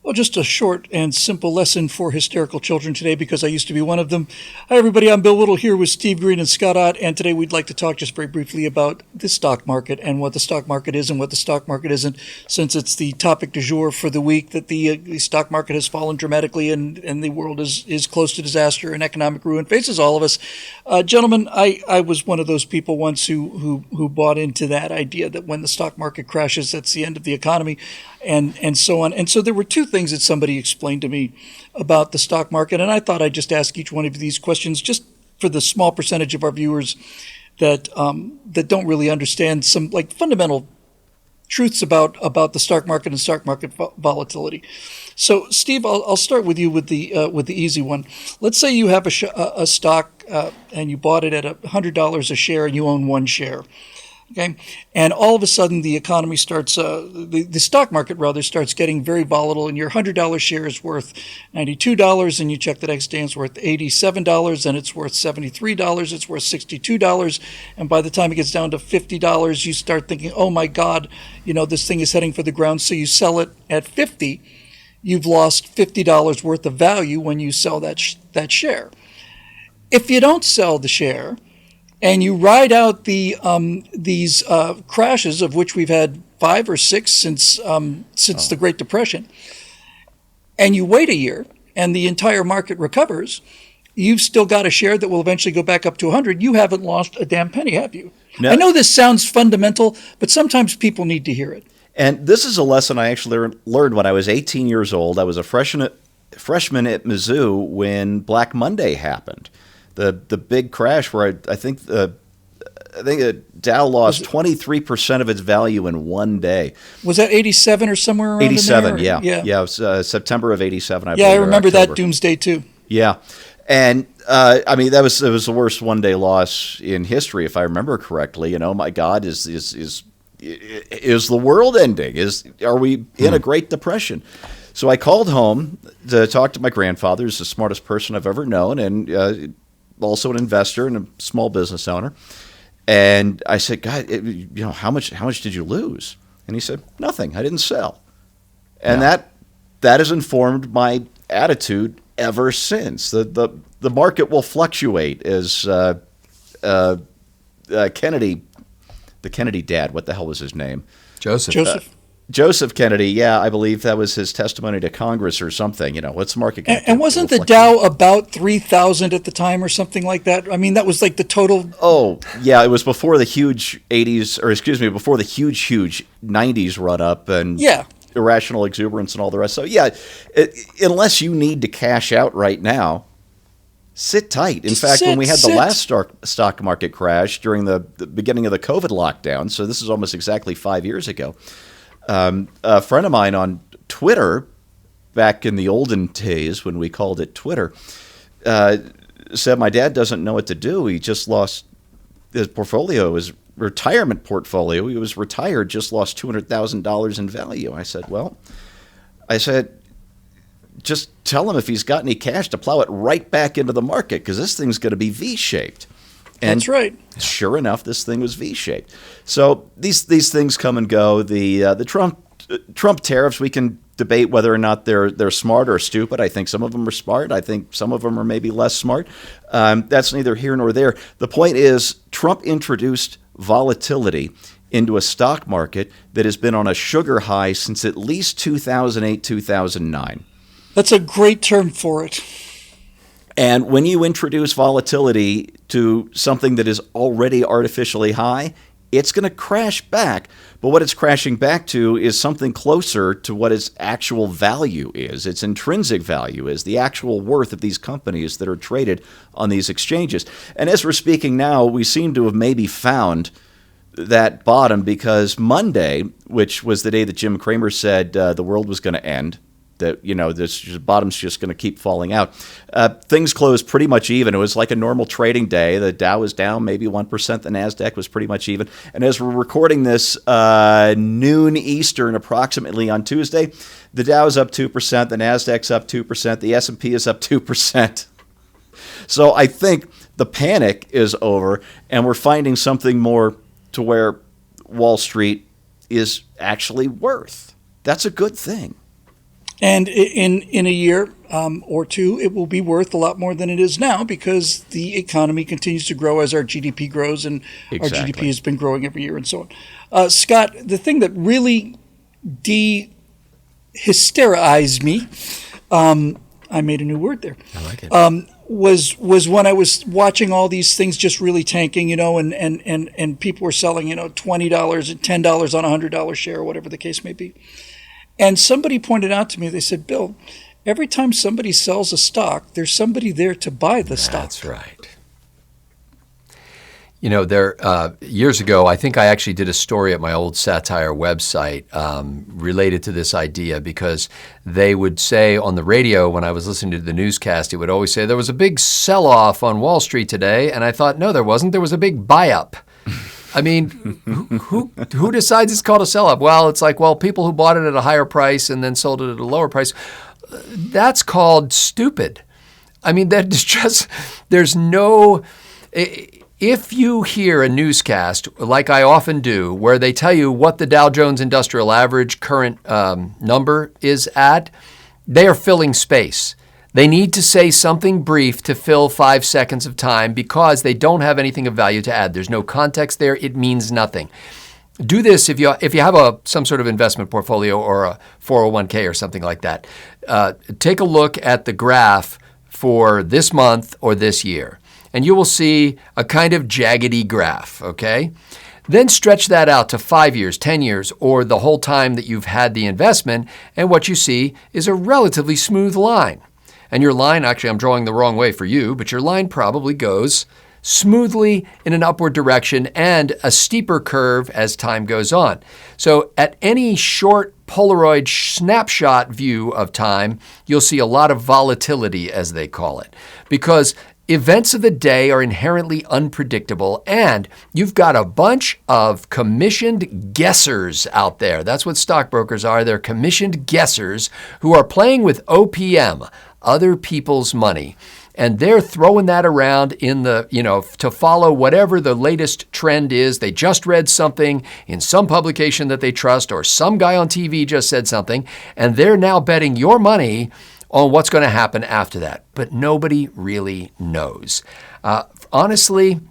Oh, just a short and simple lesson for hysterical children today because I used to be one of them. Hi, everybody. I'm Bill Whittle here with Steve Green and Scott Ott, and today we'd like to talk just very briefly about the stock market and what the stock market is and what the stock market isn't, since it's the topic du jour for the week that the stock market has fallen dramatically and the world is close to disaster and economic ruin faces all of us. Gentlemen, I was one of those people once who bought into that idea that when the stock market crashes, that's the end of the economy and so on. And so there were two things that somebody explained to me about the stock market, and I thought I'd just ask each one of these questions just for the small percentage of our viewers that don't really understand some like fundamental truths about the stock market and stock market volatility. So, Steve, I'll start with you with the easy one. Let's say you have a stock and you bought it at $100 a share and you own one share. Okay, and all of a sudden the economy starts, the stock market rather starts getting very volatile, and your $100 share is worth $92, and you check the next day and it's worth $87, and it's worth $73, it's worth $62, and by the time it gets down to $50, you start thinking, oh my God, this thing is heading for the ground, so you sell it at $50. You've lost $50 worth of value when you sell that share. If you don't sell the share, and you ride out these crashes, of which we've had 5 or 6 since the Great Depression, and you wait a year, and the entire market recovers, you've still got a share that will eventually go back up to 100. You haven't lost a damn penny, have you? No. I know this sounds fundamental, but sometimes people need to hear it. And this is a lesson I actually learned when I was 18 years old. I was a freshman at Mizzou when Black Monday happened. The big crash where I think the Dow lost 23% of its value in one day. Was that 87 or somewhere around 87, in there? Yeah. It was September of 87, I believe. Yeah, I remember that doomsday too. Yeah. And it was the worst one-day loss in history, if I remember correctly. My God, is the world ending? Are we in a Great Depression? So I called home to talk to my grandfather, who's the smartest person I've ever known, and also an investor and a small business owner. And I said, God, how much did you lose? And he said, nothing. I didn't sell. And that has informed my attitude ever since. The market will fluctuate as Kennedy, the Kennedy dad, what the hell was his name? Joseph Kennedy, yeah, I believe that was his testimony to Congress or something. What's the market going to do? And wasn't the Dow about 3,000 at the time or something like that? I mean, that was like the total. Oh, yeah, it was before the huge 80s, or excuse me, before the huge 90s run up and irrational exuberance and all the rest. So, yeah, unless you need to cash out right now, sit tight. In fact, when we had the last stock market crash during the beginning of the COVID lockdown, so this is almost exactly 5 years ago, a friend of mine on Twitter, back in the olden days when we called it Twitter, said my dad doesn't know what to do. He just lost his portfolio, his retirement portfolio. He was retired, just lost $200,000 in value. I said, just tell him if he's got any cash to plow it right back into the market because this thing's going to be V-shaped. And that's right. Sure enough, this thing was V-shaped. So these things come and go. The Trump tariffs, we can debate whether or not they're smart or stupid. I think some of them are smart. I think some of them are maybe less smart. That's neither here nor there. The point is, Trump introduced volatility into a stock market that has been on a sugar high since at least 2008, 2009. That's a great term for it. And when you introduce volatility to something that is already artificially high, it's going to crash back. But what it's crashing back to is something closer to what its actual value is. Its intrinsic value is the actual worth of these companies that are traded on these exchanges. And as we're speaking now, we seem to have maybe found that bottom because Monday, which was the day that Jim Cramer said the world was going to end, that, this bottom's just going to keep falling out. Things closed pretty much even. It was like a normal trading day. The Dow was down maybe 1%. The NASDAQ was pretty much even. And as we're recording this noon Eastern approximately on Tuesday, the Dow is up 2%. The NASDAQ's up 2%. The S&P is up 2%. So I think the panic is over, and we're finding something more to where Wall Street is actually worth. That's a good thing. And in a year or two, it will be worth a lot more than it is now because the economy continues to grow as our GDP grows, and our Exactly. GDP has been growing every year and so on. Scott, the thing that really hysterized me, I made a new word there. I like it. Was when I was watching all these things just really tanking, and people were selling, $20 and $10 on $100 share or whatever the case may be. And somebody pointed out to me, they said, Bill, every time somebody sells a stock, there's somebody there to buy the stock. That's right. Years ago, I think I actually did a story at my old satire website related to this idea, because they would say on the radio when I was listening to the newscast, it would always say there was a big sell-off on Wall Street today, and I thought, no, there wasn't. There was a big buy-up. I mean, who decides it's called a sell-off? Well, it's like, people who bought it at a higher price and then sold it at a lower price. That's called stupid. I mean, that's just, there's no... If you hear a newscast, like I often do, where they tell you what the Dow Jones Industrial Average current number is at, they are filling space. They need to say something brief to fill 5 seconds of time because they don't have anything of value to add. There's no context there. It means nothing. Do this if you have some sort of investment portfolio or a 401k or something like that. Take a look at the graph for this month or this year, and you will see a kind of jaggedy graph, okay? Then stretch that out to 5 years, 10 years, or the whole time that you've had the investment, and what you see is a relatively smooth line. And your line, actually I'm drawing the wrong way for you, but your line probably goes smoothly in an upward direction and a steeper curve as time goes on. So at any short Polaroid snapshot view of time, you'll see a lot of volatility, as they call it, because events of the day are inherently unpredictable, and you've got a bunch of commissioned guessers out there. That's what stockbrokers are. They're commissioned guessers who are playing with OPM, other people's money. And they're throwing that around to follow whatever the latest trend is. They just read something in some publication that they trust, or some guy on TV just said something, and they're now betting your money on what's going to happen after that. But nobody really knows. Honestly,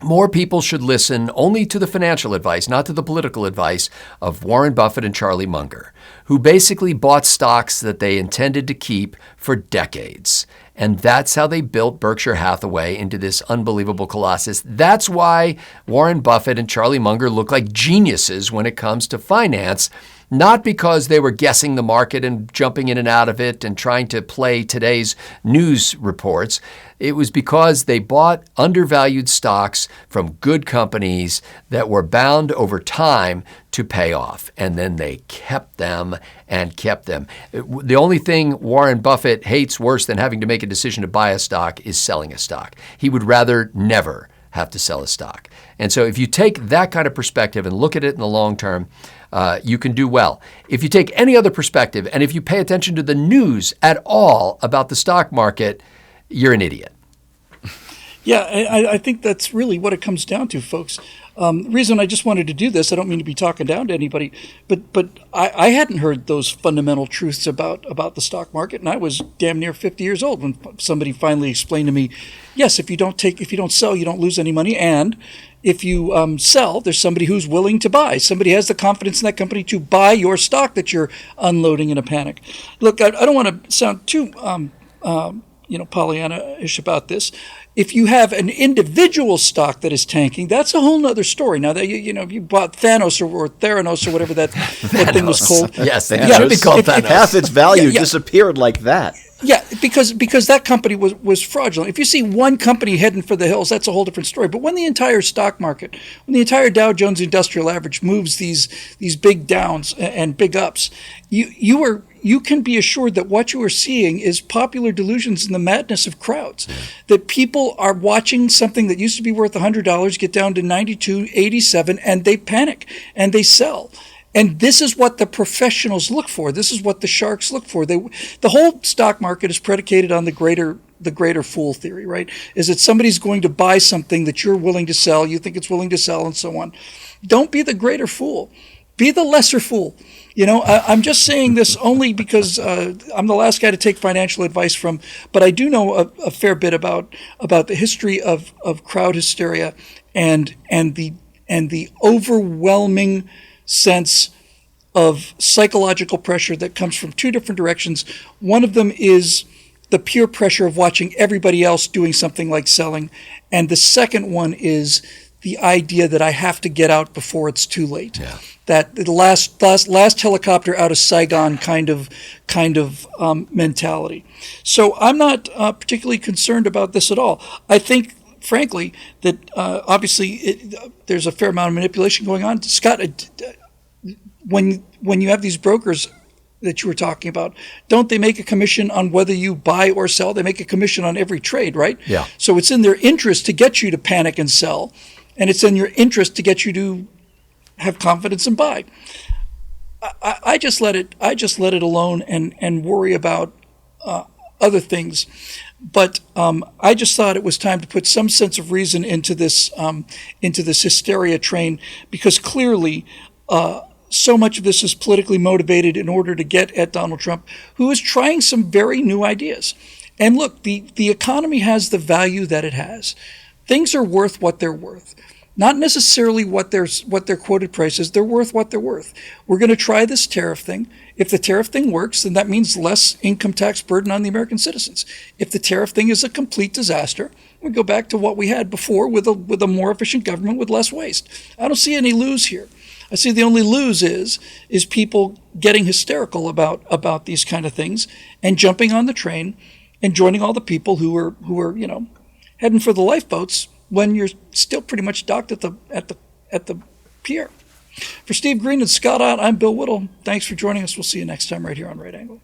more people should listen only to the financial advice, not to the political advice of Warren Buffett and Charlie Munger, who basically bought stocks that they intended to keep for decades. And that's how they built Berkshire Hathaway into this unbelievable colossus. That's why Warren Buffett and Charlie Munger look like geniuses when it comes to finance, not because they were guessing the market and jumping in and out of it and trying to play today's news reports. It was because they bought undervalued stocks from good companies that were bound over time to pay off. And then they kept them and kept them. The only thing Warren Buffett hates worse than having to make a decision to buy a stock is selling a stock. He would rather never have to sell a stock. And so if you take that kind of perspective and look at it in the long term, you can do well. If you take any other perspective, and if you pay attention to the news at all about the stock market, you're an idiot. Yeah, I think that's really what it comes down to, folks. The reason I just wanted to do this, I don't mean to be talking down to anybody, but I hadn't heard those fundamental truths about the stock market, and I was damn near 50 years old when somebody finally explained to me, yes, if you don't sell, you don't lose any money, and if you sell, there's somebody who's willing to buy. Somebody has the confidence in that company to buy your stock that you're unloading in a panic. Look, I don't want to sound too Pollyanna-ish about this. If you have an individual stock that is tanking, that's a whole nother story. Now that you bought Thanos or Theranos or whatever that thing was called. Yes, Thanos. it should be called Thanos. Half its value disappeared like that. Yeah, because that company was fraudulent. If you see one company heading for the hills, that's a whole different story. But when the entire stock market, when the entire Dow Jones Industrial Average moves these big downs and big ups, you can be assured that what you are seeing is popular delusions and the madness of crowds. Yeah. That people are watching something that used to be worth $100 get down to 92, 87, and they panic and they sell. And this is what the professionals look for. This is what the sharks look for. The whole stock market is predicated on the greater fool theory, right? Is that somebody's going to buy something that you're willing to sell, you think it's willing to sell, and so on. Don't be the greater fool. Be the lesser fool. I'm just saying this only because I'm the last guy to take financial advice from, but I do know a fair bit about the history of crowd hysteria and the overwhelming sense of psychological pressure that comes from two different directions. One of them is the peer pressure of watching everybody else doing something like selling, and the second one is the idea that I have to get out before it's too late. Yeah. That the last helicopter out of Saigon kind of mentality. So I'm not particularly concerned about this at all. I think, frankly, that obviously there's a fair amount of manipulation going on. Scott, when you have these brokers that you were talking about, don't they make a commission on whether you buy or sell? They make a commission on every trade, right? Yeah. So it's in their interest to get you to panic and sell, and it's in your interest to get you to have confidence and buy. I just let it alone and worry about other things. But I just thought it was time to put some sense of reason into this hysteria train, because clearly so much of this is politically motivated in order to get at Donald Trump, who is trying some very new ideas. And look, the economy has the value that it has. Things are worth what they're worth. Not necessarily what their quoted price is. They're worth what they're worth. We're going to try this tariff thing. If the tariff thing works, then that means less income tax burden on the American citizens. If the tariff thing is a complete disaster, we go back to what we had before with a more efficient government with less waste. I don't see any lose here. I see the only lose is people getting hysterical about these kind of things and jumping on the train and joining all the people who are heading for the lifeboats when you're still pretty much docked at the pier. For Steve Green and Scott Ott, I'm Bill Whittle. Thanks for joining us. We'll see you next time right here on Right Angle.